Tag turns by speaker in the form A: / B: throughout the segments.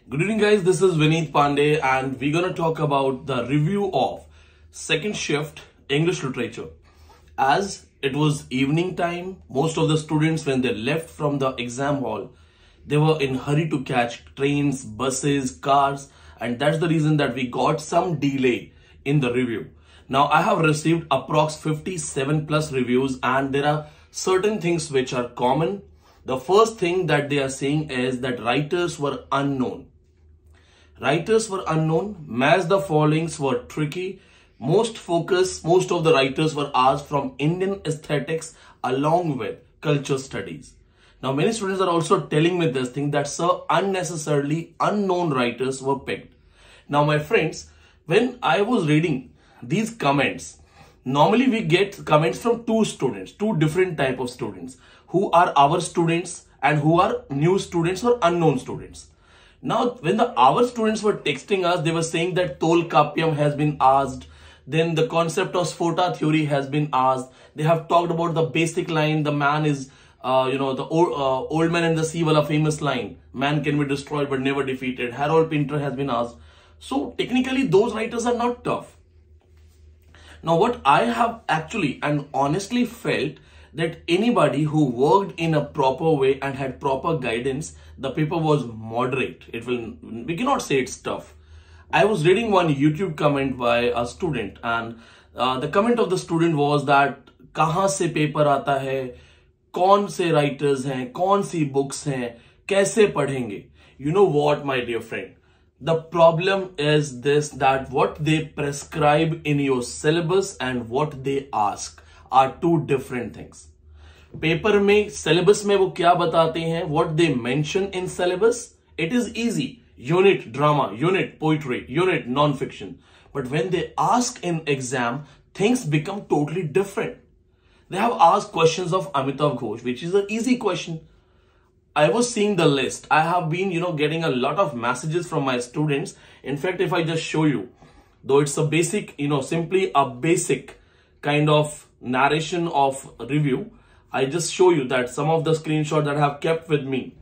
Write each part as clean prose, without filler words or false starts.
A: Good evening guys, this is Vineet Pandey and we're going to talk about the review of second shift English literature. As it was evening time, most of the students when they left from the exam hall, they were in hurry to catch trains, buses, cars, and that's the reason that we got some delay in the review. Now I have received approx 57 plus reviews and there are certain things which are common. The first thing that they are saying is that writers were unknown. Writers were unknown, match the followings were tricky. Most of the writers were asked from Indian aesthetics along with culture studies. Now many students are also telling me this thing that sir, unnecessarily unknown writers were picked. Now my friends, when I was reading these comments, normally we get comments from two different type of students who are our students and who are new students or unknown students. Now, when our students were texting us, they were saying that Tolkappiyam has been asked. Then the concept of Sphota theory has been asked. They have talked about the basic line. The man is, the old man and the sea wala famous line. Man can be destroyed but never defeated. Harold Pinter has been asked. So technically, those writers are not tough. Now, what I have actually and honestly felt that anybody who worked in a proper way and had proper guidance, the paper was moderate. We cannot say it's tough. I was reading one YouTube comment by a student and the comment of the student was that kahan se paper aata hai, kaun se writers hain, kaun si books hain, kaise padhenge. You know what, my dear friend? The problem is this, that what they prescribe in your syllabus and what they ask are two different things. Paper में, syllabus में वो क्या बताते हैं, what they mention in syllabus, it is easy. Unit drama, unit poetry, unit non-fiction. But when they ask in exam, things become totally different. They have asked questions of Amitav Ghosh, which is an easy question. I was seeing the list. I have been, getting a lot of messages from my students. In fact, if I just show you, though it's a basic, simply a basic kind of narration of review, I just show you that some of the screenshots that I have kept with me.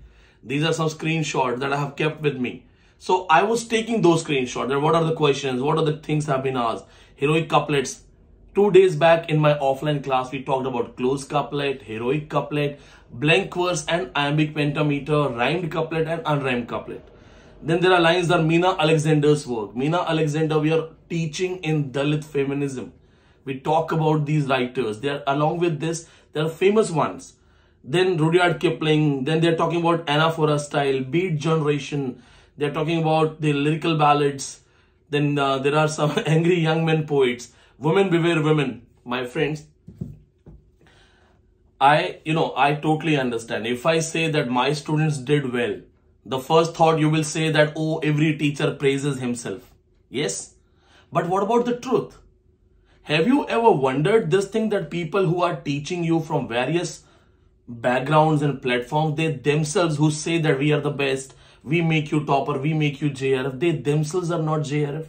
A: These are some screenshots that I have kept with me. So I was taking those screenshots. That what are the questions? What are the things have been asked? Heroic couplets. 2 days back in my offline class, we talked about closed couplet, heroic couplet, blank verse and iambic pentameter, rhymed couplet and unrhymed couplet. Then there are lines that Meena Alexander's work. Meena Alexander, we are teaching in Dalit feminism. We talk about these writers. They are, along with this, they are famous ones. Then Rudyard Kipling. Then they are talking about anaphora style, Beat Generation. They are talking about the lyrical ballads. Then there are some angry young men poets. Women beware women. My friends, I totally understand. If I say that my students did well, the first thought you will say that, oh, every teacher praises himself. Yes. But what about the truth? Have you ever wondered this thing that people who are teaching you from various backgrounds and platforms, they themselves who say that we are the best, we make you topper, we make you JRF, they themselves are not JRF?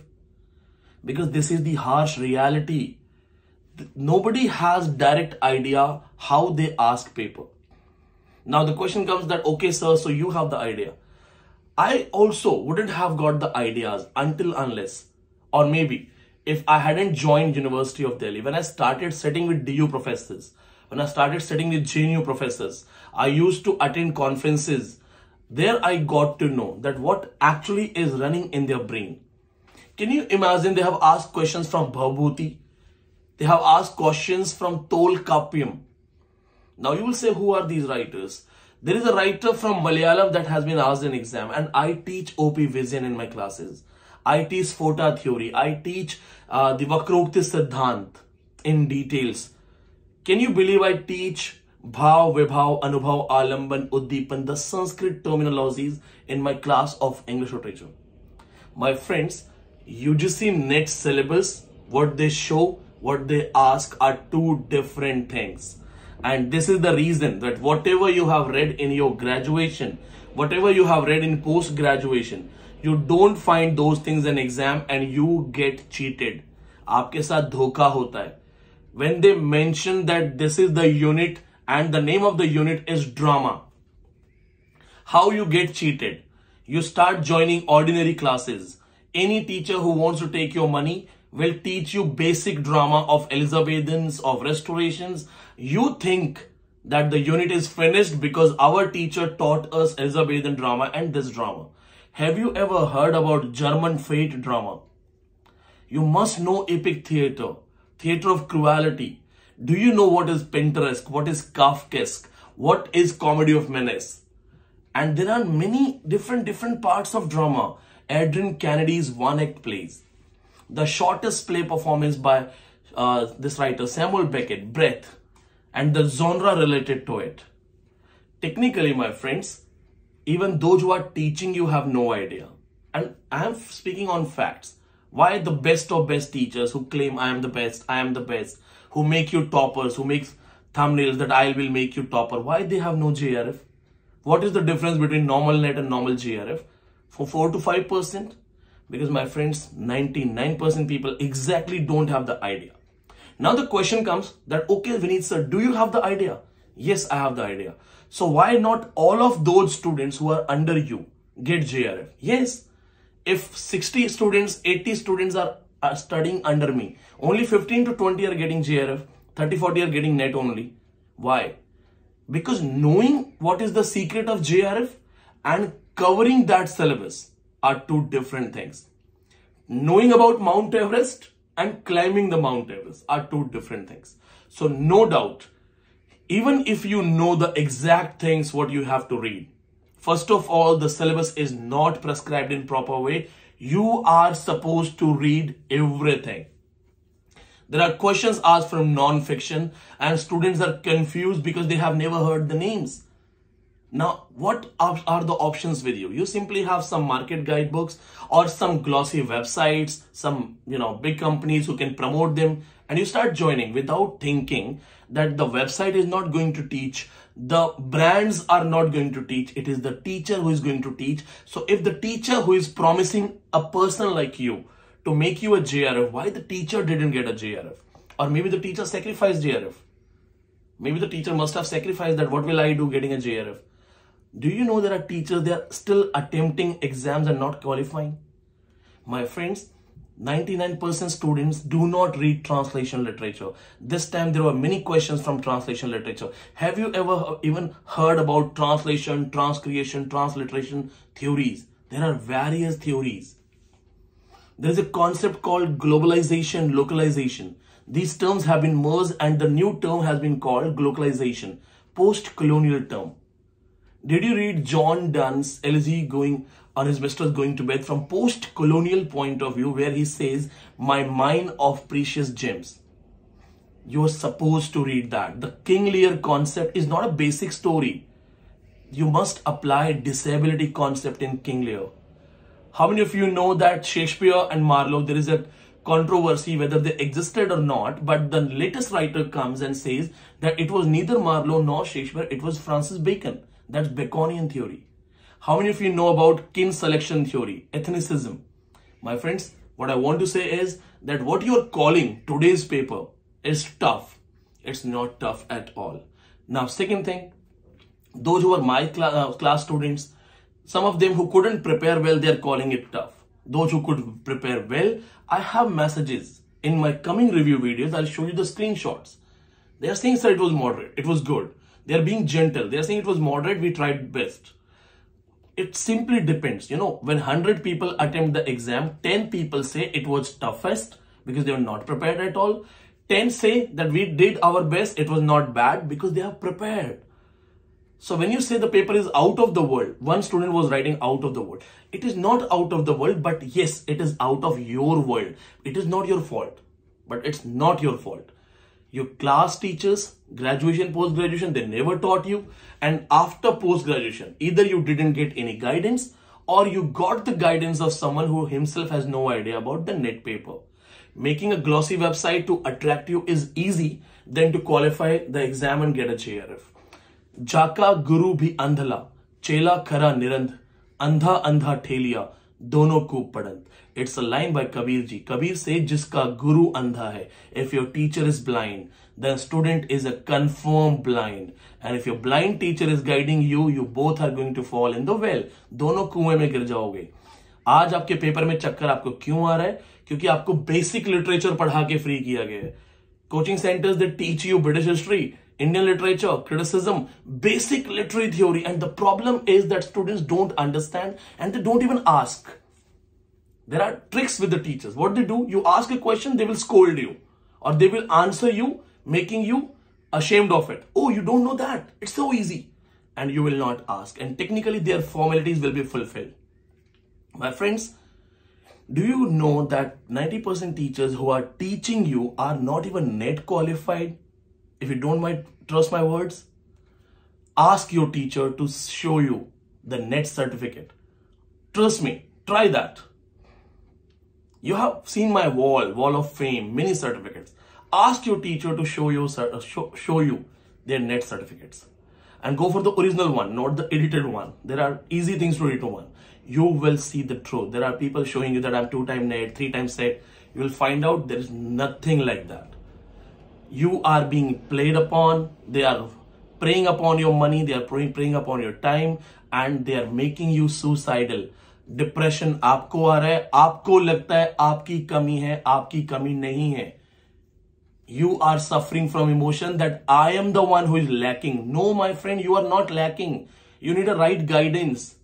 A: Because this is the harsh reality. Nobody has direct idea how they ask paper. Now the question comes that, okay sir, so you have the idea. I also wouldn't have got the ideas unless, or maybe if I hadn't joined University of Delhi. When I started sitting with DU professors, when I started sitting with JNU professors, I used to attend conferences. There I got to know that what actually is running in their brain. Can you imagine they have asked questions from Bhabhuti? They have asked questions from Tolkappiyam. Now you will say, who are these writers? There is a writer from Malayalam that has been asked in exam, and I teach OP Vision in my classes. I teach Sphota theory. I teach the Vakrokti Siddhant in details. Can you believe I teach Bhav, Vibhav, Anubhav, Alamban, Uddipan, the Sanskrit terminologies in my class of English literature? My friends, UGC net syllabus, what they show, what they ask are two different things. And this is the reason that whatever you have read in your graduation, whatever you have read in post-graduation, you don't find those things in exam and you get cheated. आपके साथ धोखा होता है. When they mention that this is the unit and the name of the unit is drama, how you get cheated? You start joining ordinary classes. Any teacher who wants to take your money will teach you basic drama of Elizabethans, of restorations. You think that the unit is finished because our teacher taught us Elizabethan drama and this drama. Have you ever heard about German fate drama? You must know epic theatre, theatre of cruelty. Do you know what is Pinteresque, what is Kafkaesque, what is comedy of menace? And there are many different parts of drama. Adrian Kennedy's one-act plays. The shortest play performance by this writer, Samuel Beckett, Breath, and the genre related to it. Technically, my friends, even those who are teaching you have no idea. And I am speaking on facts. Why the best of best teachers who claim I am the best, who make you toppers, who make thumbnails that I will make you topper, why they have no JRF? What is the difference between normal net and normal JRF? For 4 to 5%? Because my friends, 99% people exactly don't have the idea. Now the question comes that, okay, Vineet sir, do you have the idea? Yes, I have the idea. So why not all of those students who are under you get JRF? Yes, if 60 students, 80 students are studying under me, only 15 to 20 are getting JRF, 30, 40 are getting net only. Why? Because knowing what is the secret of JRF and covering that syllabus are two different things. Knowing about Mount Everest and climbing the Mount Everest are two different things. So no doubt, even if you know the exact things what you have to read, first of all, the syllabus is not prescribed in proper way. You are supposed to read everything. There are questions asked from non-fiction and students are confused because they have never heard the names. Now, what are the options with you? You simply have some market guidebooks or some glossy websites, some big companies who can promote them, and you start joining without thinking that the website is not going to teach, the brands are not going to teach, it is the teacher who is going to teach. So if the teacher who is promising a person like you to make you a JRF, why the teacher didn't get a JRF? Or maybe the teacher sacrificed JRF. Maybe the teacher must have sacrificed that. What will I do getting a JRF? Do you know there are teachers, they are still attempting exams and not qualifying? My friends, 99% students do not read translation literature. This time there were many questions from translation literature. Have you ever even heard about translation, transcreation, transliteration theories? There are various theories. There is a concept called globalization, localization. These terms have been merged and the new term has been called globalization, post-colonial term. Did you read John Donne's elegy going on his mistress going to bed from post-colonial point of view, where he says, my mine of precious gems? You are supposed to read that. The King Lear concept is not a basic story. You must apply disability concept in King Lear. How many of you know that Shakespeare and Marlowe, there is a controversy whether they existed or not, but the latest writer comes and says that it was neither Marlowe nor Shakespeare, it was Francis Bacon. That's Baconian theory. How many of you know about kin selection theory, ethnicism? My friends, what I want to say is that what you are calling today's paper is tough. It's not tough at all. Now, second thing, those who are my class students, some of them who couldn't prepare well, they are calling it tough. Those who could prepare well, I have messages. In my coming review videos, I'll show you the screenshots. They are saying, sir, it was moderate, it was good. They are being gentle. They are saying it was moderate, we tried best. It simply depends. When 100 people attempt the exam, 10 people say it was toughest because they were not prepared at all. 10 say that we did our best, it was not bad because they have prepared. So when you say the paper is out of the world, one student was writing out of the world. It is not out of the world, but yes, it is out of your world. It is not your fault, but it's not your fault. Your class teachers, graduation, post-graduation, they never taught you. And after post-graduation, either you didn't get any guidance or you got the guidance of someone who himself has no idea about the net paper. Making a glossy website to attract you is easy than to qualify the exam and get a JRF. Jaka guru bhi andhala, chela khara nirandh, andha andha theliya, dono ko padant. It's a line by Kabir ji. Kabir says, jiska guru andha hai. If your teacher is blind, then student is a confirmed blind. And if your blind teacher is guiding you, you both are going to fall in the well. दोनों कुएं में गिर जाओगे. आज आपके paper में चक्कर आपको क्यों आ रहा है? क्योंकि आपको बेसिक लिटरेचर पढ़ा के फ्री किया गया है. Coaching centres they teach you British history, Indian literature, criticism, basic literary theory, and the problem is that students don't understand and they don't even ask. There are tricks with the teachers. What they do, you ask a question, they will scold you or they will answer you, making you ashamed of it. Oh, you don't know that. It's so easy. And you will not ask. And technically their formalities will be fulfilled. My friends, do you know that 90% teachers who are teaching you are not even NET qualified? If you don't mind, trust my words. Ask your teacher to show you the NET certificate. Trust me, try that. You have seen my wall of fame, many certificates. Ask your teacher to show you their NET certificates. And go for the original one, not the edited one. There are easy things to edit one. You will see the truth. There are people showing you that I'm 2x NET, 3x SET. You will find out there is nothing like that. You are being played upon. They are preying upon your money. They are preying upon your time. And they are making you suicidal. Depression आपको आ रहा है. आपको लगता है आपकी कमी है. आपकी कमी नहीं है. You are suffering from emotion that I am the one who is lacking. No, my friend, you are not lacking. You need a right guidance.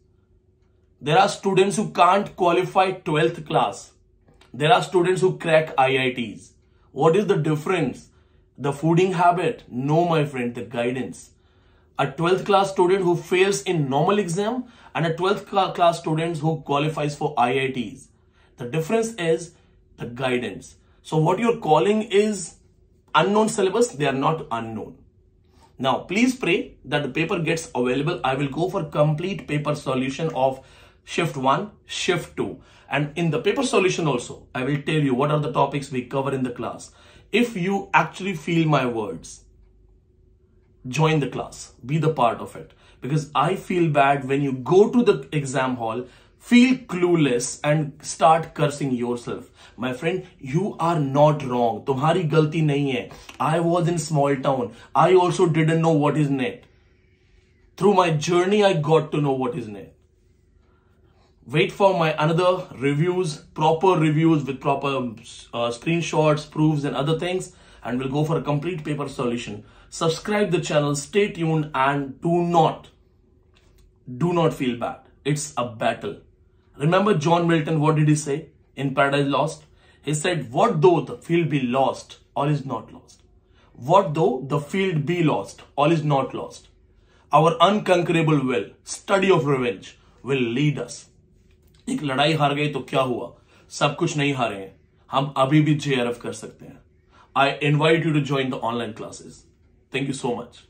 A: There are students who can't qualify 12th class. There are students who crack IITs. What is the difference? The fooding habit? No, my friend, the guidance. A 12th class student who fails in normal exam and a 12th class student who qualifies for IITs. The difference is the guidance. So what you're calling is unknown syllabus, they are not unknown. Now, please pray that the paper gets available. I will go for complete paper solution of shift 1, shift 2. And in the paper solution also, I will tell you what are the topics we cover in the class. If you actually feel my words, join the class, be the part of it. Because I feel bad when you go to the exam hall, feel clueless and start cursing yourself. My friend, you are not wrong. तुम्हारी गलती नहीं है. I was in small town. I also didn't know what is NET. Through my journey, I got to know what is NET. Wait for my another reviews, proper reviews with proper screenshots, proofs and other things. And we'll go for a complete paper solution. Subscribe the channel, stay tuned and do not feel bad. It's a battle. Remember John Milton, what did he say in Paradise Lost? He said, what though the field be lost, all is not lost. What though the field be lost, all is not lost. Our unconquerable will, study of revenge, will lead us. एक लड़ाई हार गई तो क्या हुआ? सब कुछ नहीं हारे हैं. हम अभी भी JRF कर सकते हैं. I invite you to join the online classes. Thank you so much.